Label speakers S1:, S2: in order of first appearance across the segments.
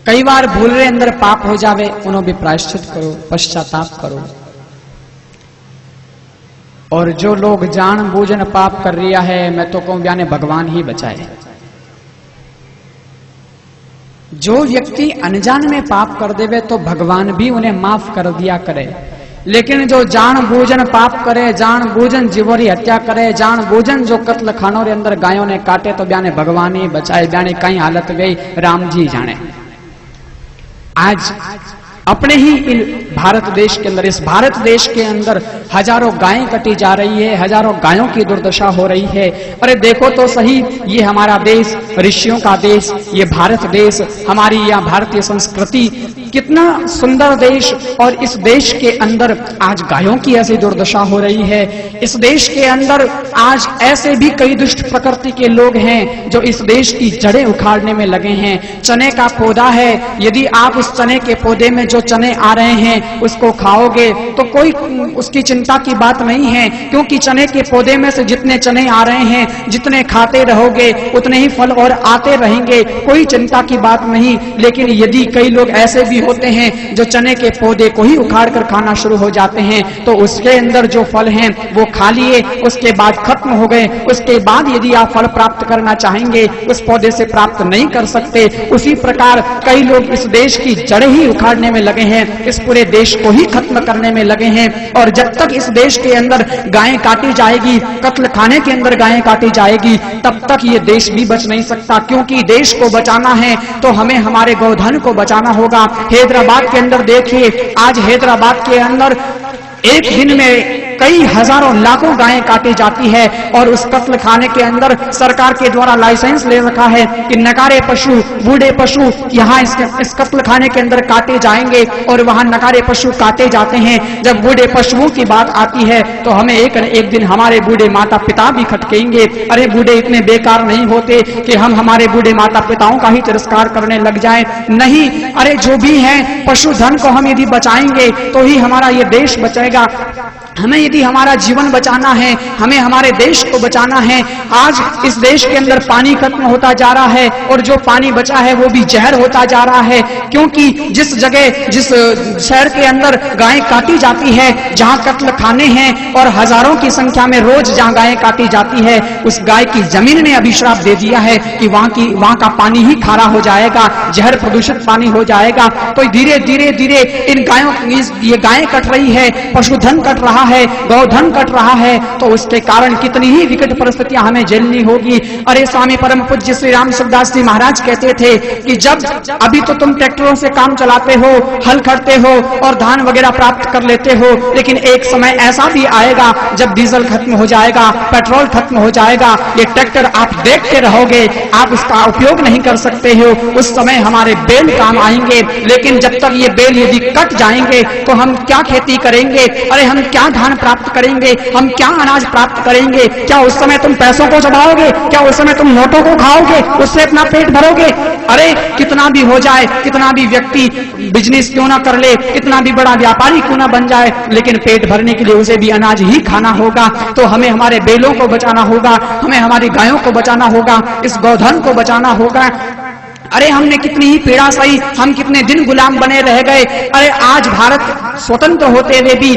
S1: कई बार भूल रे अंदर पाप हो जावे, उन्हों भी प्रायश्चित करो, पश्चाताप करो। और जो लोग जान बूझन पाप कर रिया है, मैं तो कहूं ब्याने भगवान ही बचाए। जो व्यक्ति अनजान में पाप कर देवे तो भगवान भी उन्हें माफ कर दिया करे, लेकिन जो जान बूझन पाप करे, जान बूझन जीवोरी हत्या करे, जान बूझन जो कत्ल खानों रे अंदर गायों ने काटे, तो ब्याने भगवान ही बचाए। ब्याने कई हालत गई राम जी जाने। आज अपने ही इन भारत देश के अंदर, इस भारत देश के अंदर हजारों गायें कटी जा रही है, हजारों गायों की दुर्दशा हो रही है। अरे देखो तो सही, ये हमारा देश, ऋषियों का देश, ये भारत देश, हमारी यह भारतीय संस्कृति, कितना सुंदर देश, और इस देश के अंदर आज गायों की ऐसी दुर्दशा हो रही है। इस देश के अंदर आज ऐसे भी कई दुष्ट प्रकृति के लोग हैं जो इस देश की जड़ें उखाड़ने में लगे हैं। चने का पौधा है, यदि आप उस चने के पौधे में जो चने आ रहे हैं उसको खाओगे तो कोई उसकी चिंता की बात नहीं है, क्योंकि चने के पौधे में से जितने चने आ रहे हैं, जितने खाते रहोगे उतने ही फल और आते रहेंगे, कोई चिंता की बात नहीं। लेकिन यदि कई लोग ऐसे भी होते हैं जो चने के पौधे को ही उखाड़ कर खाना शुरू हो जाते हैं, तो उसके अंदर जो फल हैं वो खा लिए, उसके बाद खत्म हो गए, उसके बाद यदि आप फल प्राप्त करना चाहेंगे उस पौधे से प्राप्त नहीं कर सकते। उसी प्रकार कई लोग इस देश की जड़ें ही उखाड़ने में लगे हैं, इस पूरे देश को ही खत्म करने में लगे हैं। और जब तक इस देश के अंदर गायें काटी जाएगी, कत्ल खाने के अंदर गायें काटी जाएगी, तब तक ये देश भी बच नहीं सकता। क्योंकि देश को बचाना है तो हमें हमारे गौधन को बचाना होगा। हैदराबाद के अंदर देखिए, आज हैदराबाद के अंदर एक दिन में कई हजारों लाखों गायें काटी जाती है, और उस कत्ल खाने के अंदर सरकार के द्वारा लाइसेंस ले रखा है कि नकारे पशु, बूढ़े पशु यहाँ इस कत्ल खाने के अंदर काटे जाएंगे, और वहां नकारे पशु काटे जाते हैं। जब बूढ़े पशुओं की बात आती है तो हमें एक दिन हमारे बूढ़े माता पिता भी खटकेंगे। अरे बूढ़े इतने बेकार नहीं होते कि हम हमारे बूढ़े माता पिताओं का ही तिरस्कार करने लग जाएं। नहीं, अरे जो भी है पशुधन को हम यदि बचाएंगे तो ही हमारा ये देश बचेगा। हमें यदि हमारा जीवन बचाना है, हमें हमारे देश को बचाना है। आज इस देश के अंदर पानी खत्म होता जा रहा है, और जो पानी बचा है वो भी जहर होता जा रहा है, क्योंकि जिस जगह, जिस शहर के अंदर गायें काटी जाती है, जहां कत्ल खाने हैं और हजारों की संख्या में रोज जहां गायें काटी जाती है, उस गाय की जमीन ने अभिश्राप दे दिया है कि वहां का पानी ही खारा हो जाएगा, जहर प्रदूषित पानी हो जाएगा। तो धीरे धीरे धीरे इन गायों, ये गायें कट रही है, पशुधन कट रहा है, गौधन कट रहा है, तो उसके कारण कितनी ही विकट परिस्थितियां हमें झेलनी होगी। अरे स्वामी परम पूज्य श्री राम सुखदास जी महाराज कहते थे कि जब अभी तो तुम ट्रैक्टरों से काम चलाते हो, हल करते हो और धान वगैरह प्राप्त कर लेते हो, लेकिन एक समय ऐसा भी आएगा जब डीजल खत्म हो जाएगा, पेट्रोल खत्म हो जाएगा, ये ट्रैक्टर आप देखते रहोगे, आप उसका उपयोग नहीं कर सकते हो। उस समय हमारे बैल काम आएंगे, लेकिन जब तक ये बैल यदि कट जाएंगे तो हम क्या खेती करेंगे? अरे हम क्या धान प्राप्त करेंगे? हम क्या अनाज प्राप्त करेंगे? क्या उस समय तुम पैसों को चढ़ाओगे? क्या उस समय तुम नोटों को खाओगे, उससे अपना पेट भरोगे? अरे कितना भी हो जाए, कितना भी व्यक्ति बिजनेस क्यों ना कर ले, कितना भी बड़ा व्यापारी क्यों ना बन जाए, लेकिन पेट भरने के लिए उसे भी अनाज ही खाना होगा। तो हमें हमारे बैलों को बचाना होगा, हमें हमारी गायों को बचाना होगा, इस गौधन को बचाना होगा। अरे हमने कितनी ही पीड़ा सही, हम कितने दिन गुलाम बने रह गए। अरे आज भारत स्वतंत्र होते हुए भी,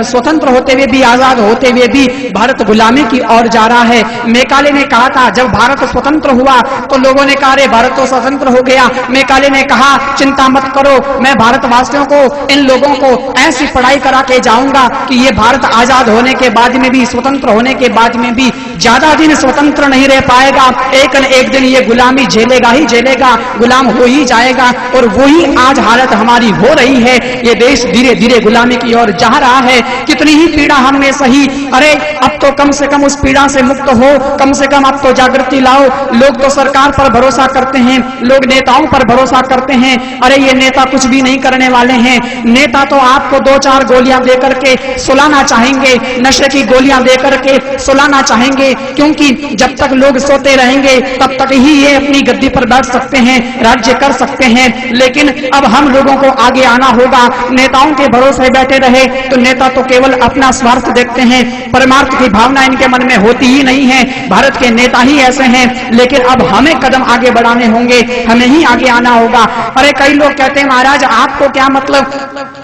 S1: स्वतंत्र होते हुए भी, आजाद होते हुए भी भारत गुलामी की ओर जा रहा है। मेकाले ने कहा था, जब भारत स्वतंत्र हुआ तो लोगों ने कहा अरे भारत तो स्वतंत्र हो गया। मेकाले ने कहा चिंता मत करो, मैं भारतवासियों को, इन लोगों को ऐसी पढ़ाई करा के जाऊंगा कि ये भारत आजाद होने के बाद में भी, स्वतंत्र होने के बाद में भी ज्यादा दिन स्वतंत्र नहीं रह पाएगा। एक न एक दिन ये गुलामी झेलेगा ही झेलेगा, गुलाम हो ही जाएगा। और वही आज हालत हमारी हो रही है। ये देश धीरे धीरे गुलामी की ओर जा रहा है। कितनी ही पीड़ा हमने सही, अरे अब तो कम से कम उस पीड़ा से मुक्त हो, कम से कम अब तो जागृति लाओ। लोग तो सरकार पर भरोसा करते हैं, लोग नेताओं पर भरोसा करते हैं। अरे ये नेता कुछ भी नहीं करने वाले हैं। नेता तो आपको 2-4 गोलियां देकर के सुलाना चाहेंगे, नशे की गोलियां देकर के सुलाना चाहेंगे, क्योंकि जब तक लोग सोते रहेंगे तब तक ही ये अपनी गद्दी पर बैठ सकते हैं, राज्य कर सकते हैं। लेकिन अब हम लोगों को आगे आना होगा। नेताओं के भरोसे बैठे रहे तो नेता तो केवल अपना स्वार्थ देखते हैं, परमार्थ की भावना इनके मन में होती ही नहीं है। भारत के नेता ही ऐसे हैं। लेकिन अब हमें कदम आगे बढ़ाने होंगे, हमें ही आगे आना होगा। अरे कई लोग कहते हैं महाराज आपको क्या मतलब,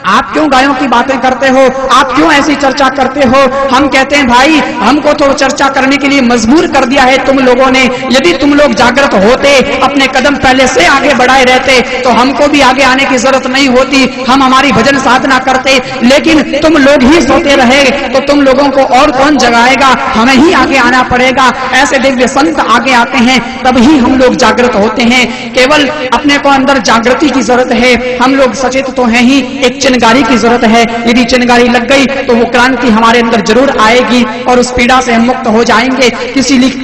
S1: आप क्यों गायों की बातें करते हो, आप क्यों ऐसी चर्चा करते हो। हम कहते हैं भाई हमको तो चर्चा करने के लिए मजबूर कर दिया है तुम लोगों ने। यदि तुम लोग जागृत होते, अपने कदम पहले से आगे बढ़ाए रहते तो हमको भी आगे आने की जरूरत नहीं होती, हम हमारी भजन साधना करते। लेकिन तुम लोग ही सोते रहे तो तुम लोगों को और कौन जगाएगा, हमें ही आगे आना पड़ेगा। ऐसे दिव्य संत आगे आते हैं तब ही हम लोग जागृत होते हैं। केवल अपने को अंदर जागृति की जरूरत है, हम लोग सचेत तो हैं ही, एक चिनगारी की जरूरत है। यदि चिनगारी लग गई तो वो क्रांति हमारे अंदर जरूर आएगी और उस पीड़ा से हम मुक्त हो जाएंगे।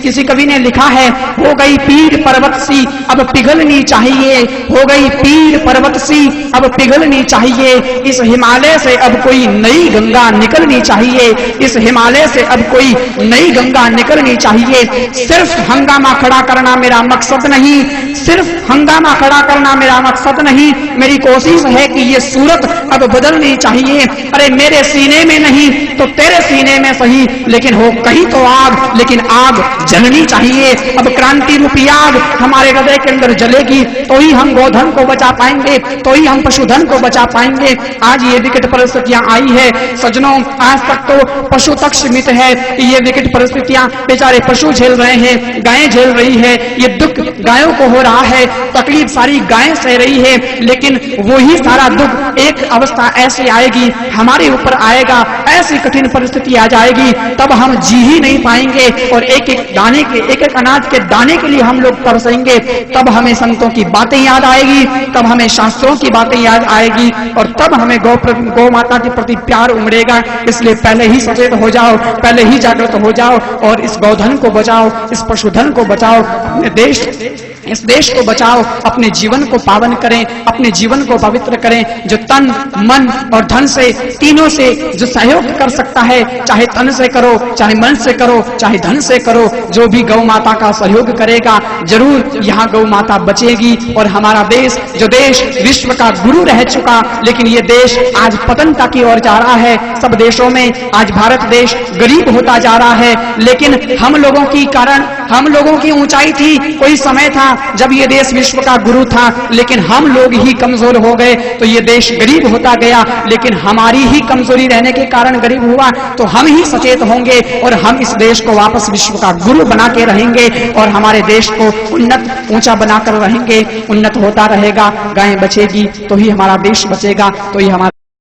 S1: किसी कवि ने लिखा है, हो गई पीर पर्वत सी अब पिघलनी चाहिए, हो गई पीर पर्वत सी अब पिघलनी चाहिए, इस हिमालय से अब कोई नई गंगा निकलनी चाहिए, इस हिमालय से अब कोई नई गंगा निकलनी चाहिए। सिर्फ हंगामा खड़ा करना मेरा मकसद नहीं, सिर्फ हंगामा खड़ा करना मेरा मकसद नहीं, मेरी कोशिश है कि ये सूरत अब बदलनी चाहिए। अरे मेरे सीने में नहीं तो तेरे सीने में सही, लेकिन हो कहीं तो आग, लेकिन आग जलनी चाहिए। अब क्रांति रूपी आग हमारे हृदय के अंदर जलेगी तो ही हम गोधन को बचा पाएंगे, तो ही हम पशुधन को बचा पाएंगे। आज ये विकट परिस्थितियां आई है सज्जनों, आज तक तो पशु तक सीमित है। ये विकट परिस्थितियां बेचारे पशु झेल रहे हैं, गायें झेल रही है, ये दुख गायों को हो रहा है, तकलीफ सारी गायें सह रही है। लेकिन वही सारा दुख एक अवस्था ऐसी आएगी हमारे ऊपर आएगा, ऐसी कठिन परिस्थिति आ जाएगी तब हम जी ही नहीं पाएंगे और एक एक दाने के, एक एक अनाज के दाने के लिए हम लोग तरसेंगे। तब हमें संतों की बातें याद आएगी, तब हमें शास्त्रों की बातें याद आएगी और तब हमें गौ माता के प्रति प्यार उमड़ेगा। इसलिए पहले ही सचेत हो जाओ, पहले ही जागृत हो जाओ और इस गौधन को बचाओ, इस पशुधन को बचाओ, अपने इस देश को बचाओ, अपने जीवन को पावन करें, अपने जीवन को पवित्र करें। जो तन मन और धन से, तीनों से जो सहयोग कर सकता है, चाहे तन से करो, चाहे मन से करो, चाहे धन से करो, जो भी गौ माता का सहयोग करेगा जरूर यहाँ गौ माता बचेगी। और हमारा देश, जो देश विश्व का गुरु रह चुका, लेकिन ये देश आज पतनता की ओर जा रहा है। सब देशों में आज भारत देश गरीब होता जा रहा है, लेकिन हम लोगों की कारण, हम लोगों की ऊंचाई थी। कोई समय था जब ये देश विश्व का गुरु था, लेकिन हम लोग ही कमजोर हो गए तो ये देश गरीब होता गया। लेकिन हमारी ही कमजोरी रहने के कारण गरीब हुआ, तो हम ही सचेत होंगे और हम इस देश को वापस विश्व का गुरु बना के रहेंगे और हमारे देश को उन्नत, ऊंचा बनाकर रहेंगे। उन्नत होता रहेगा, गायें बचेगी तो ही हमारा देश बचेगा, तो ही हमारा